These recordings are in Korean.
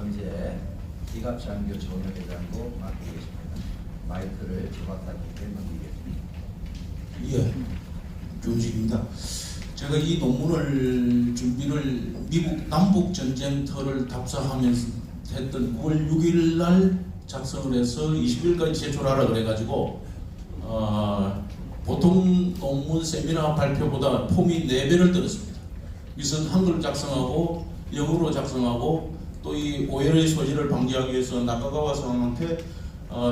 경제 기갑장교 정연회장도 맡고 계십니다. 마이크를 조 박사님께 넘기겠습니다. 예, 조식입니다. 제가 이 논문을 준비를 미국 남북 전쟁터를 답사하면서 했던 9월 6일 날 작성을 해서 20일까지 제출하라 그래가지고 보통 논문 세미나 발표보다 폼이 4배를 들었습니다. 그래서 한글 작성하고 영어로 작성하고 또 이 오해의 소지를 방지하기 위해서 나카가와 상한테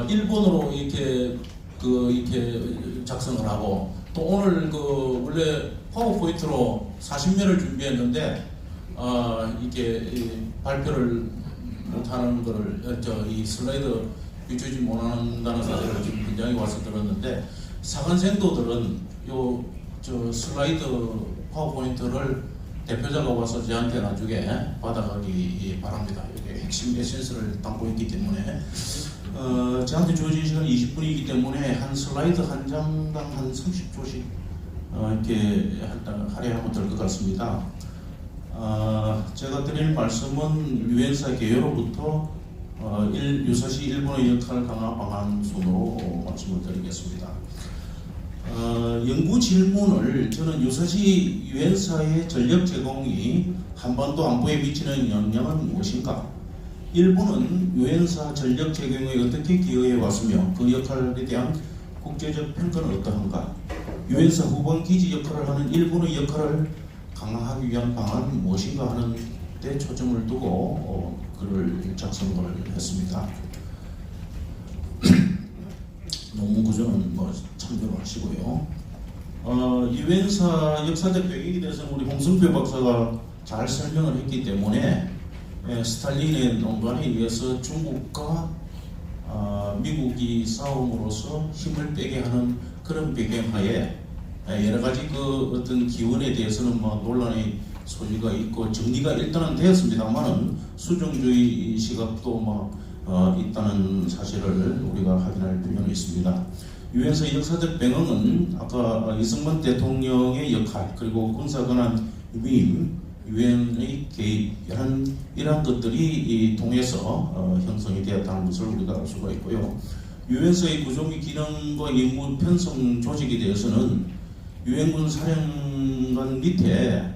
일본어로 이렇게 작성을 하고 또 오늘 원래 파워포인트로 40면을 준비했는데 이게 발표를 못하는 거를 이 슬라이드 비추지 못한다는 사실을 지금 굉장히 와서 들었는데 사관생도들은 슬라이드 파워포인트를 대표자가 와서 저한테 나중에 받아가기 바랍니다. 이게 핵심 에센스를 담고 있기 때문에 저한테 주어진 시간 20분이기 때문에 한 슬라이드 한 장당 한 30초씩 이렇게 할애하면 될 것 같습니다. 제가 드릴 말씀은 유엔사 개요로부터 유사시 일본의 역할 강화 방안 순으로 말씀을 드리겠습니다. 연구 질문을 저는 유사시 유엔사의 전력 제공이 한반도 안보에 미치는 영향은 무엇인가? 일본은 유엔사 전력 제공에 어떻게 기여해 왔으며 그 역할에 대한 국제적 평가는 어떠한가? 유엔사 후방 기지 역할을 하는 일본의 역할을 강화하기 위한 방안은 무엇인가 하는 데 초점을 두고 글을 작성을 했습니다. 논문 구조는 참조를 하시고요. 유엔사 역사적 배경에 대해서는 우리 홍승표 박사가 잘 설명을 했기 때문에 스탈린의 농간에 의해서 중국과 미국이 싸움으로써 힘을 빼게 하는 그런 배경하에 여러 가지 어떤 기원에 대해서는 논란의 소지가 있고 정리가 일단은 되었습니다만은 수정주의 시각도 있다는 사실을 우리가 확인할 필요는 있습니다. 유엔사 역사적 배경은 아까 이승만 대통령의 역할 그리고 군사권한 위임, 유엔의 개입 이런 것들이 통해서 형성이 되었다는 것을 우리가 알 수가 있고요. 유엔사의 구조 및 기능과 임무 편성 조직에 대해서는 유엔군 사령관 밑에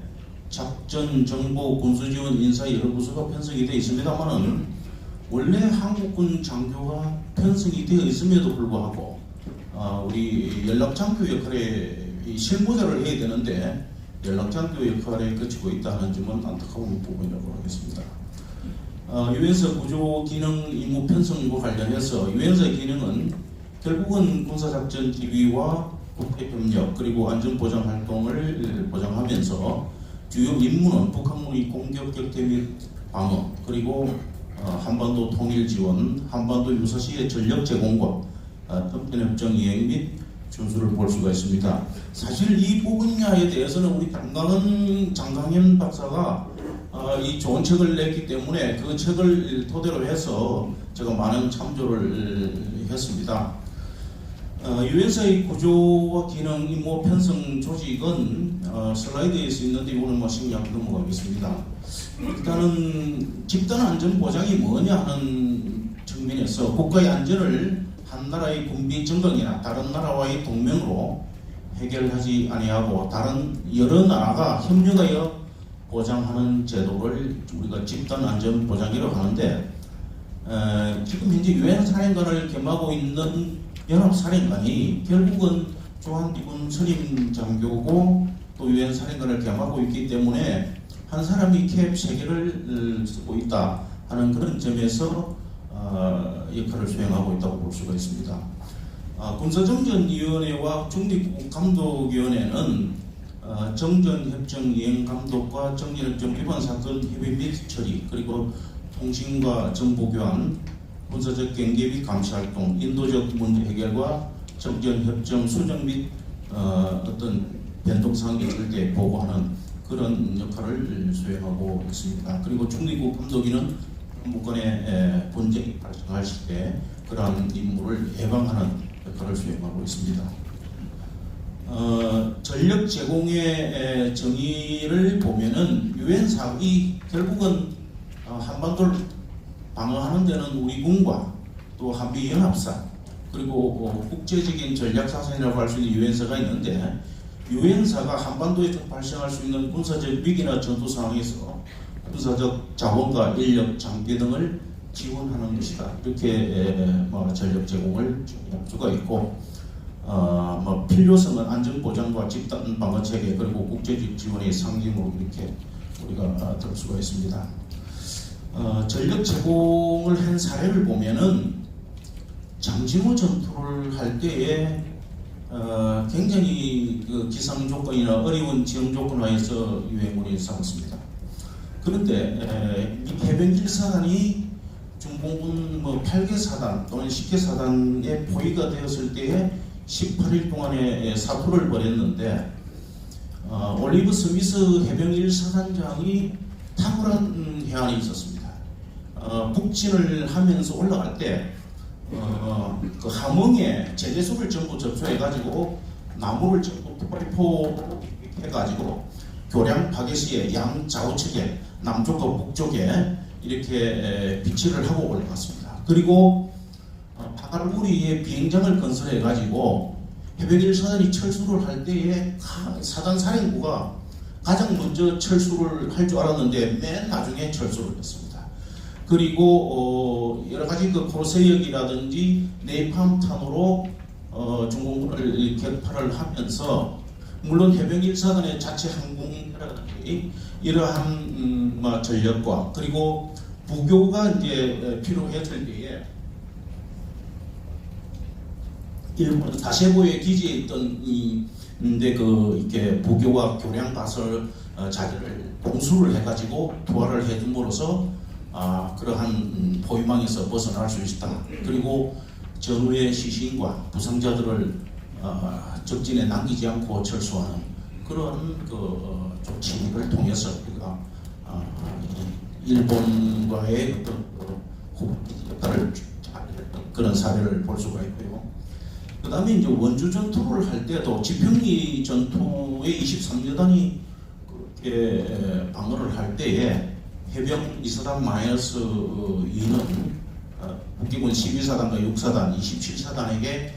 작전, 정보, 군수지원, 인사 여러 부서가 편성이 되어 있습니다만은 원래 한국군 장교가 편성이 되어 있음에도 불구하고 우리 연락장교 역할에 실무자를 해야 되는데 연락장교 역할에 그치고 있다는 점은 안타까운 부분이라고 하겠습니다. 유엔사 구조 기능 임무 편성과 관련해서 유엔사 기능은 결국은 군사작전 지휘와 국제협력 그리고 안전보장 활동을 보장하면서 주요 임무는 북한군의 공격 격퇴 및 방어 그리고 한반도 통일 지원, 한반도 유사시의 전력 제공과 협정 이행 및 준수를 볼 수가 있습니다. 사실 이 부분야에 대해서는 우리 장강현 박사가 이 좋은 책을 냈기 때문에 그 책을 토대로 해서 제가 많은 참조를 했습니다. 유엔사의 구조와 기능, 임무 편성 조직은 슬라이드에 있는데 이거는 신경 넘어가겠습니다. 일단은 집단 안전 보장이 뭐냐 하는 측면에서 국가의 안전을 한 나라의 군비 정강이나 다른 나라와의 동맹으로 해결하지 아니하고 다른 여러 나라가 협력하여 보장하는 제도를 우리가 집단 안전 보장이라고 하는데 지금 현재 유엔 사령관을 겸하고 있는 연합 사령관이 결국은 조한미군 선임 장교고 또 유엔 사령관을 겸하고 있기 때문에 한 사람이 캡 3개를 쓰고 있다 하는 그런 점에서 역할을 수행하고 있다고 볼 수가 있습니다. 군사정전위원회와 중립국감독위원회는 정전협정 이행감독과 정전협정 위반 사건 협의 및 처리 그리고 통신과 정보교환, 군사적 경계 및 감시활동, 인도적 문제 해결과 정전협정 수정 및 어떤 변동사항이 있을 때 보고하는 그런 역할을 수행하고 있습니다. 그리고 중립국 감독위는 북한의 분쟁이 발생할 때 그러한 임무를 예방하는 역할을 수행하고 있습니다. 전력 제공의 정의를 보면은 유엔 사국이 결국은 한반도를 방어하는 데는 우리 군과 또 한미연합사 그리고 국제적인 전략사선이라고 할 수 있는 유엔사가 있는데 유엔사가 한반도에 발생할 수 있는 군사적 위기나 전투 상황에서 군사적 자원과 인력, 장비 등을 지원하는 것이다. 이렇게 전력 제공을 할 수가 있고 필요성은 안전보장과 집단 방어 체계 그리고 국제적 지원의 상징으로 이렇게 우리가 들 수가 있습니다. 전력 제공을 한 사례를 보면은 장진호 전투를 할 때에 굉장히 그 기상 조건이나 어려운 지형 조건 하에서 유해물이 싸웠습니다. 그런데 이 해병길 사단이 중공군 8개 사단 또는 10개 사단에 포위가 되었을 때에 18일 동안의 사투를 벌였는데 올리브 스미스 해병 1사단장이 탁월한 해안이 있었습니다. 북진을 하면서 올라갈 때 그 함흥에 제재소를 전부 접수해가지고 나무를 전부 투바리포 해가지고 교량 파괴시에 양좌우측에 남쪽과 북쪽에 이렇게 비치를 하고 올라갔습니다. 그리고 파갈우리에 비행장을 건설해가지고 해병 1사단이 철수를 할 때에 사단 사령부가 가장 먼저 철수를 할 줄 알았는데 맨 나중에 철수를 했습니다. 그리고 여러 가지 그 코르세역이라든지 네팜탄으로 중공군을 격파를 하면서 물론 해병 1사단의 자체 항공이라든지 이러한 전력과 그리고 부교가 이제 필요했을 때에 일본 사세보에 기지에 있던 인데 이렇게 부교와 교량 가설 자재를 공수를 해가지고 투하를 해줌으로써 그러한 포위망에서 벗어날 수 있다. 그리고 전후의 시신과 부상자들을 적진에 남기지 않고 철수하는 그런 조치를 통해서 우리가 일본과의 어떤 후보를 그런 사례를 볼 수가 있고요. 그 다음에 이제 원주 전투를 할 때도 지평리 전투의 23여단이 그렇게 방어를 할 때에 해병 2사단 마이너스 2는 북기군 12사단과 6사단, 27사단에게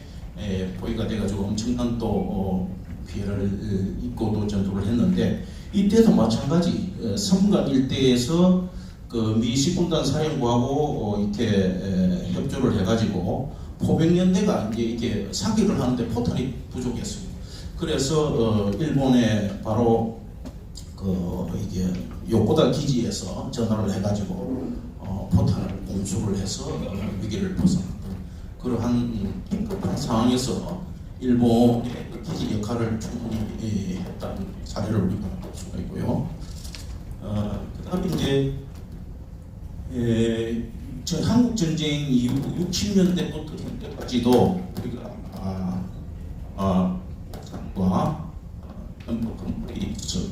포위가 돼가지고 엄청난 또 피해를 입고도 전투를 했는데 이때도 마찬가지 섬간 일대에서 그 미 10군단 사령부하고 이렇게 협조를 해가지고 포병연대가 이제 이렇게 사격을 하는데 포탄이 부족했습니다. 그래서 일본에 바로 이게 요코다 기지에서 전화를 해가지고 포탄을 공수를 해서 위기를 벗어난 그러한 긴급한 상황에서 일본의 기지 역할을 충분히 했다는 사례를 우리가 볼 수가 있고요. 그다음에 이제 한국 전쟁 이후 60년대부터 현재까지도 우리가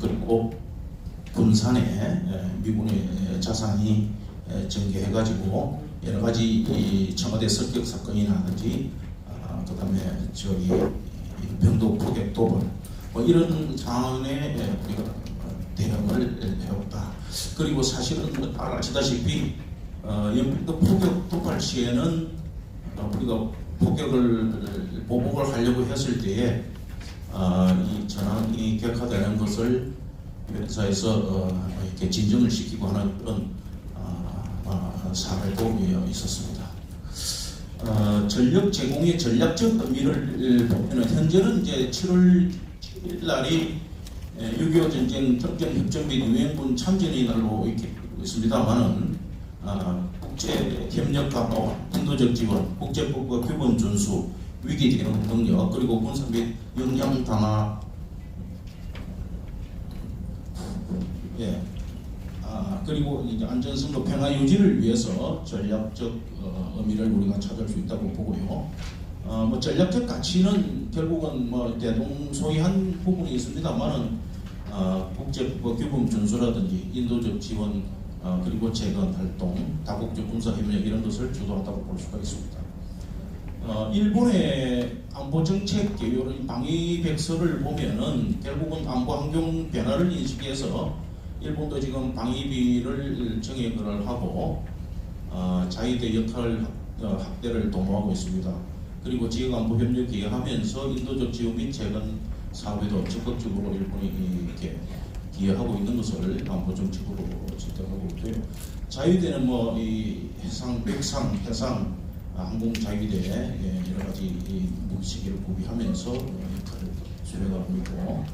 그리고 군산에 미군의 자산이 전개해가지고 여러 가지 청와대 습격 사건이라든지 그다음에 병도 포격 도발 이런 상황에 우리가 대응을 해왔다. 그리고 사실은 아시다시피 연평도 포격 도발 시에는 우리가 포격을 보복을 하려고 했을 때에 이 전황이 격화되는 것을 유엔사에서 이렇게 진정을 시키고 하는 그런 사례도 있었습니다. 전력 제공의 전략적 의미를 보면 현재는 이제 7월 7일 날이 6.25 전쟁 접전협정 및 유엔군 참전의 날로 이렇게 있습니다만은 국제 협력 강화, 인도적 지원, 국제법과 규범 준수, 위기 대응 능력, 그리고 군사 및 역량 강화, 그리고 이제 안전성과 평화 유지를 위해서 전략적 의미를 우리가 찾을 수 있다고 보고요. 전략적 가치는 결국은 대동소이한 부분이 있습니다만은 국제법과 규범 준수라든지 인도적 지원 그리고 재건 활동, 다국적 군사 협력 이런 것을 주도한다고 볼 수가 있습니다. 일본의 안보 정책 개요를 방위백서를 보면은 결국은 안보 환경 변화를 인식해서 일본도 지금 방위비를 정액을 하고 자위대 역할 확대를 도모하고 있습니다. 그리고 지역안보 협력 기여하면서 인도적 지원 및 재건 사업에도 적극적으로 일본이 이렇게 기여하고 있는 것을 안보 정책으로 지적하고 있고요. 자위대는 뭐 이 해상, 육상, 해상, 항공 자위대 여러 가지 무기체계를 구비하면서 역할을 수행하고 있고,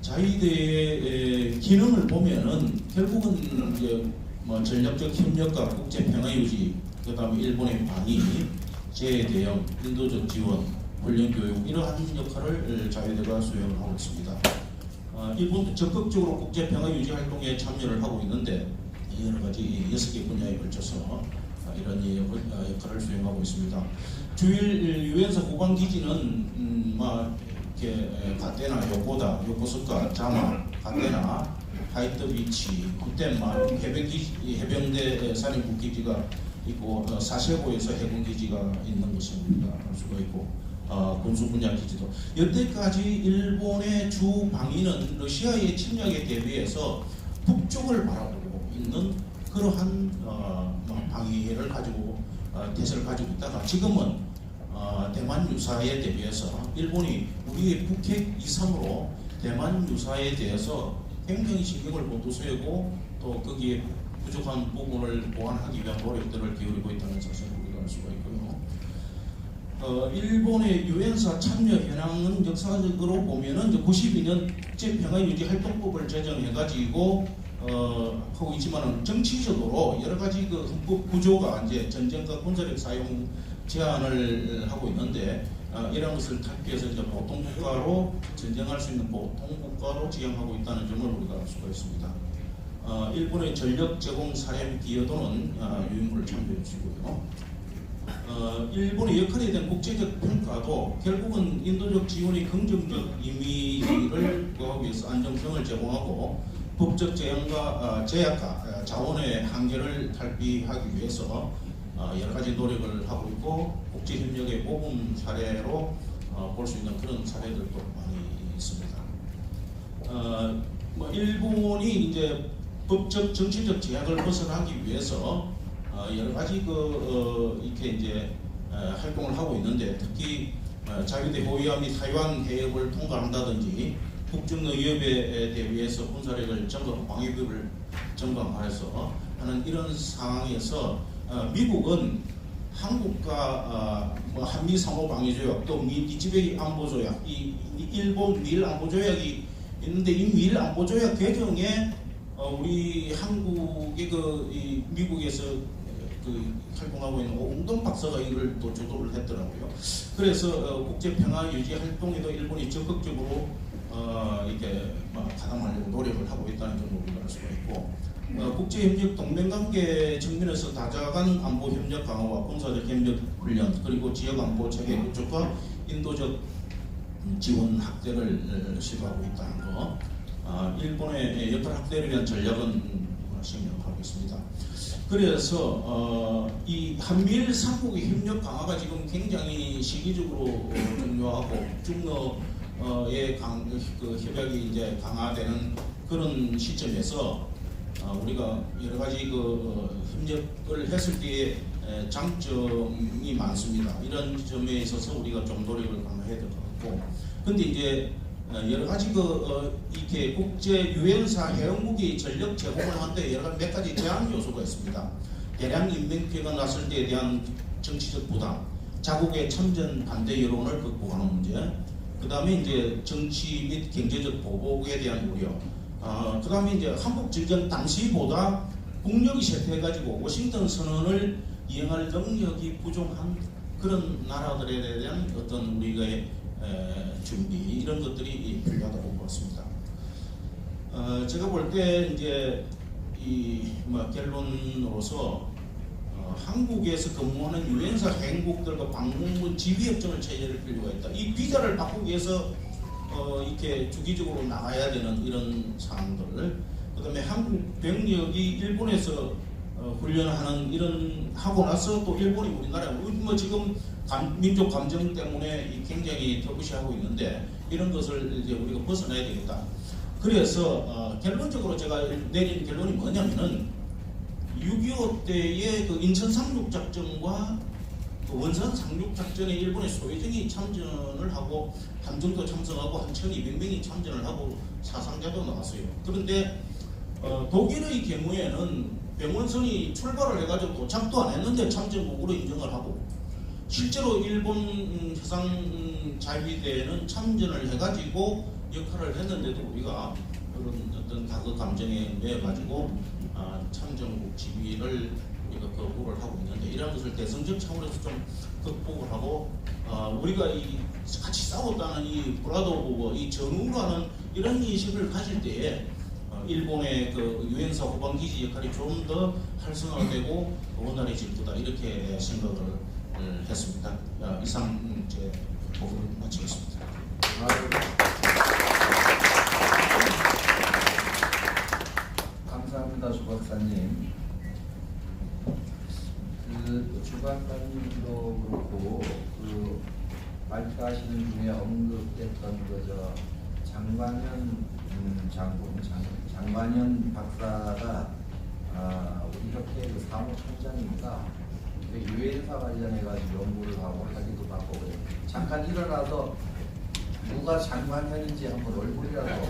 자위대의 기능을 보면은 결국은 이제 뭐 전략적 협력과 국제 평화 유지, 그다음에 일본의 방위, 재대응, 인도적 지원, 훈련 교육 이러한 역할을 자위대가 수행을 하고 있습니다. 일본도 적극적으로 국제 평화 유지 활동에 참여를 하고 있는데 여러 가지 6개 분야에 걸쳐서 이런 역할을 수행하고 있습니다. 주일 유엔사 후방 기지는 이렇게 가테나, 요코다, 요코스카, 자마, 가테나, 하이트 비치, 구텐마 해병대 사령부 기지가 있고, 사세보에서 해군 기지가 있는 것을 우리가 알 수가 있고, 군수 분야 기지도. 여태까지 일본의 주 방위는 러시아의 침략에 대비해서 북쪽을 바라보고 있는 그러한 방위를 가지고 태세를 가지고 있다가, 지금은 대만 유사에 대비해서 일본이 우리의 북핵 2.3으로 대만 유사에 대해서 굉장히 신경을 곤두세우고 또 거기에 부족한 부분을 보완하기 위한 노력들을 기울이고 있다는 사실을 우리가 알 수가 있고요. 일본의 유엔사 참여 현황은 역사적으로 보면은 92년 국제평화유지 활동법을 제정해가지고 하고 있지만은 정치적으로 여러 가지 그 헌법 구조가 이제 전쟁과 군사력 사용 제한을 하고 있는데, 이런 것을 탈피해서 이제 보통 국가로 전쟁할 수 있는 보통 국가로 지향하고 있다는 점을 우리가 알 수가 있습니다. 일본의 전력 제공 사령 기여도는 유인물을 참조해 주시고요. 일본의 역할에 대한 국제적 평가도 결국은 인도적 지원의 긍정적 이미지를 부각하기 위해서 안정성을 제공하고 법적 제한과 제약과 자원의 한계를 탈피하기 위해서 여러 가지 노력을 하고 있고, 국제 협력의 모범 사례로 볼 수 있는 그런 사례들도 많이 있습니다. 일본이 이제 법적 정치적 제약을 벗어나기 위해서 여러 가지 이렇게 이제 활동을 하고 있는데, 특히 자위대 호위함 및 타이완 해협을 통과한다든지 북중러 위협에 대비해서 군사력을 점검, 방위비를 점검하여서 하는 이런 상황에서 미국은 한국과 한미 상호 방위 조약, 또 미지배기 안보 조약, 이 일본 미일 안보 조약이 있는데, 이 미일 안보 조약 개정에 우리 한국의 이 미국에서 활동하고 있는 오웅동 박사가 이걸 또 주도를 했더라고요. 그래서 국제 평화 유지 활동에도 일본이 적극적으로 이렇게 가담하려고 노력을 하고 있다는 점을 우리가 알 수가 있고, 국제협력 동맹관계 측면에서 다자간 안보 협력 강화와 군사적 협력 훈련, 그리고 지역 안보 체계 구축과 인도적 지원 확대를 시도하고 있다는 거, 일본의 역할 확대를 위한 전략은 신경하고 있습니다. 그래서 이 한미일 삼국의 협력 강화가 지금 굉장히 시기적으로 중요하고 중러의 협약이 이제 강화되는 그런 시점에서 우리가 여러 가지 협력을 했을 때의 장점이 많습니다. 이런 점에 있어서 우리가 좀 노력을 강화해야 될 것 같고, 근데 이제 여러 가지 이렇게 국제 유엔사 해양무기 전력 제공을 하는데 몇 가지 제한 요소가 있습니다. 대량 인명 피해가 났을 때에 대한 정치적 부담, 자국의 참전 반대 여론을 극복하는 문제, 그 다음에 이제 정치 및 경제적 보복에 대한 우려, 그 다음에 이제 한국 전쟁 당시보다 국력이 쇠퇴해가지고 워싱턴 선언을 이행할 능력이 부족한 그런 나라들에 대한 어떤 우리의 준비, 이런 것들이 필요하다고 보았습니다. 제가 볼 때 이제 결론으로서 한국에서 근무하는 유엔사 행국들과 방문군 지휘협정을 체결할 필요가 있다. 이 비자를 바꾸기 위해서 이렇게 주기적으로 나가야 되는 이런 사항들, 그다음에 한국 병력이 일본에서 훈련하는 이런 하고 나서 또 일본이 우리나라에 지금 민족 감정 때문에 굉장히 터부시하고 있는데, 이런 것을 이제 우리가 벗어나야 되겠다. 그래서 결론적으로 제가 내린 결론이 뭐냐면은 6.25 때의 그 인천 상륙 작전과 그 원산 상륙 작전에 일본의 소위정이 참전을 하고 함정도 참석하고 한 1,200명이 참전을 하고 사상자도 나왔어요. 그런데 독일의 경우에는 병원선이 출발을 해가지고 도착도 안 했는데 참전국으로 인정을 하고 실제로 일본 해상 자위대에는 참전을 해가지고 역할을 했는데도 우리가 그런 어떤 다그 감정에 매여가지고 참전국 지위를 우리가 거부를 하고 있는데 이러한 것을 대승적 차원에서 좀 극복을 하고 우리가 이 같이 싸웠다는 이 브라더오브 이 전우라는 이런 인식을 가질 때에 일본의 그 유엔사 후방기지 역할이 좀 더 활성화되고 원활해질 거다 이렇게 생각을 했습니다. 이상 제 보고를 마치겠습니다. 감사합니다, 주 박사님. 주 박사님도 그렇고 그 발표하시는 중에 언급됐던 그저 장관현 장관현 박사가 우리 협회 그 사무총장입니다. 유엔사 관련해 가지고 연구를 하고 자기도 받고 그래요. 잠깐 일어나서 누가 장관현인지 한번 얼굴이라도